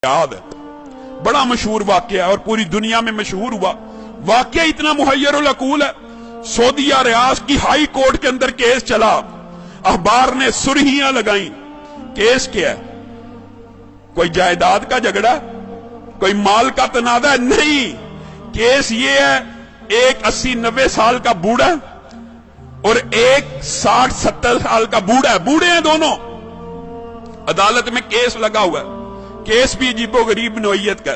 याद है, बड़ा मशहूर वाकया है और पूरी दुनिया में मशहूर हुआ। वाकया इतना मुहय्यरुल अकूल है। सऊदीया रियाज की हाई कोर्ट के अंदर केस चला, अखबार ने सुर्खियां लगाई। केस क्या है? कोई जायदाद का झगड़ा, कोई माल का तनाजा है? नहीं, केस ये है, एक 80-90 साल का बूढ़ा और एक 60-70 साल का बूढ़ा है, बूढ़े हैं दोनों, अदालत में केस लगा हुआ है। केस भी अजीबो गरीब नोयत का।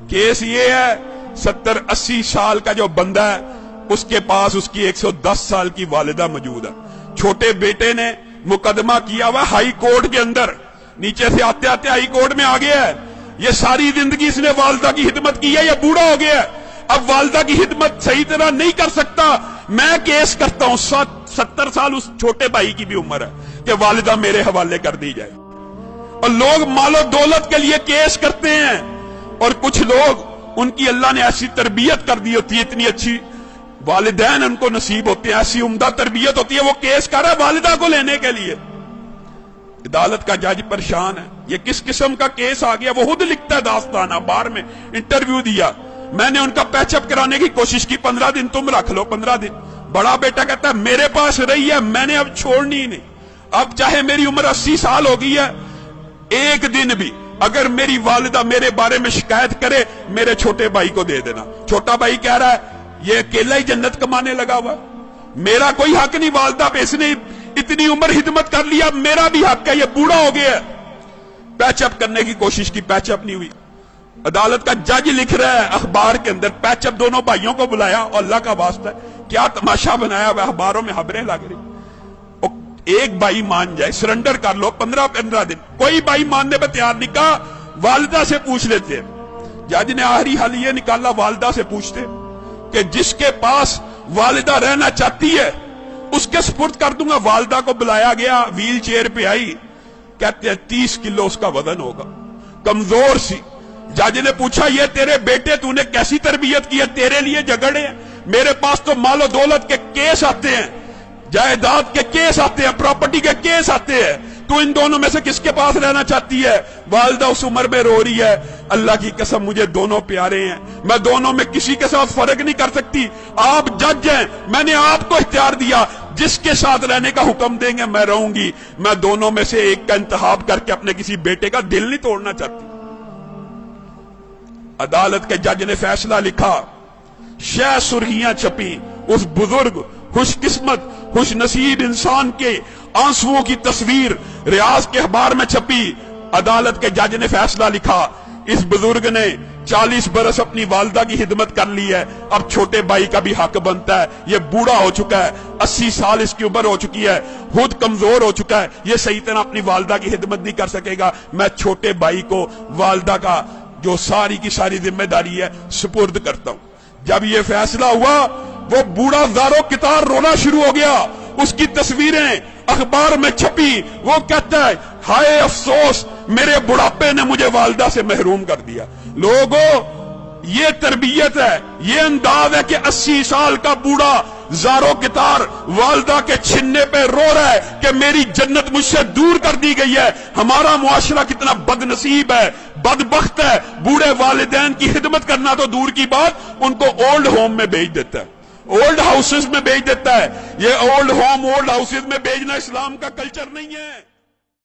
केस ये है, 70-80 साल का जो बंदा है उसके पास उसकी 110 साल की वालिदा मौजूद है। छोटे बेटे ने मुकदमा किया हुआ हाई कोर्ट के अंदर, नीचे से आते आते हाई कोर्ट में आ गया है। ये सारी जिंदगी इसने वालिदा की खिदमत की है, ये बूढ़ा हो गया है, अब वालिदा की खिदमत सही तरह नहीं कर सकता। मैं केस करता हूं, 70 साल उस छोटे भाई की भी उम्र है कि वालिदा मेरे हवाले कर दी जाए। और लोग मालो दौलत के लिए केस करते हैं, और कुछ लोग उनकी अल्लाह ने ऐसी तरबियत कर दी होती है, इतनी अच्छी वालिदैन उनको नसीब होते हैं, ऐसी उम्दा तरबियत होती है, वो केस कर रहा है वालिदा को लेने के लिए। अदालत का जज परेशान है, ये किस किस्म का केस आ गया। वो खुद लिखता है दास्तान, अखबार में इंटरव्यू दिया, मैंने उनका पैचअप कराने की कोशिश की, 15 दिन तुम रख लो, 15 दिन। बड़ा बेटा कहता है मेरे पास रही है, मैंने अब छोड़नी ही नहीं, अब चाहे मेरी उम्र 80 साल हो गई है, एक दिन भी अगर मेरी वालिदा मेरे बारे में शिकायत करे, मेरे छोटे भाई को दे देना। छोटा भाई कह रहा है ये अकेला ही जन्नत कमाने लगा हुआ, मेरा कोई हक नहीं वालिदा पे, इसने इतनी उम्र खिदमत कर लिया, मेरा भी हक है, ये बूढ़ा हो गया। पैचअप करने की कोशिश की, पैचअप नहीं हुई। अदालत का जज लिख रहा है अखबार के अंदर, पैचअप दोनों भाइयों को बुलाया, और अल्लाह का वास्ता है क्या तमाशा बनाया हुआ, अखबारों में खबरें लग रही। एक भाई मान जाए, सरेंडर कर लो, 15-15 दिन। कोई भाई मानने पर तैयार नहीं, कहा वालिदा से पूछ लेते। जज ने आखिरी हल ये निकाला, वालिदा से पूछते कि जिसके पास वालिदा रहना चाहती है उसके सुपुर्द कर दूंगा। वालिदा को बुलाया गया, व्हील चेयर पे आई, कहते हैं 30 किलो उसका वजन होगा, कमजोर सी। जज ने पूछा ये तेरे बेटे तूने कैसी तरबियत की है, तेरे लिए झगड़े हैं, मेरे पास तो मालो दौलत के केस आते हैं, जायदाद के केस आते हैं, प्रॉपर्टी के केस आते हैं, तू इन दोनों में से किसके पास रहना चाहती है? वालिदा उस उम्र में रो रही है, अल्लाह की कसम मुझे दोनों प्यारे हैं, मैं दोनों में किसी के साथ फर्क नहीं कर सकती, आप जज हैं, मैंने आपको इख्तियार दिया, जिसके साथ रहने का हुक्म देंगे मैं रहूंगी, मैं दोनों में से एक का इंतखाब करके अपने किसी बेटे का दिल नहीं तोड़ना चाहती। अदालत के जज ने फैसला लिखा, शह सुर्खियां छपी, उस बुजुर्ग खुशकिस्मत खुश नसीब इंसान के आंसुओं की तस्वीर रियाज के अखबार में छपी। अदालत के जज ने फैसला लिखा, इस बुजुर्ग ने 40 बरस अपनी वालिदा की खिदमत कर ली है, अब छोटे भाई का भी हक बनता है, ये बूढ़ा हो चुका है, 80 साल इसकी उम्र हो चुकी है, खुद कमजोर हो चुका है, ये सही तरह अपनी वालिदा की खिदमत नहीं कर सकेगा, मैं छोटे भाई को वालिदा का जो सारी की सारी जिम्मेदारी है सुपुर्द करता हूं। जब ये फैसला हुआ, वो बूढ़ा ज़ारो कितार रोना शुरू हो गया, उसकी तस्वीरें अखबार में छपी, वो कहता है हाय अफसोस, मेरे बुढ़ापे ने मुझे वालिदा से महरूम कर दिया। लोगों, ये तरबियत है, ये अंदाज है कि 80 साल का बूढ़ा ज़ारो कितार वालिदा के छिन्ने पे रो रहा है कि मेरी जन्नत मुझसे दूर कर दी गई है। हमारा मुआशरा कितना बदनसीब है, बदबख्त है, बूढ़े वालिदैन की खिदमत करना तो दूर की बात, उनको ओल्ड होम में भेज देता है, ओल्ड हाउसेस में भेज देता है। ये ओल्ड होम ओल्ड हाउसेस में भेजना इस्लाम का कल्चर नहीं है।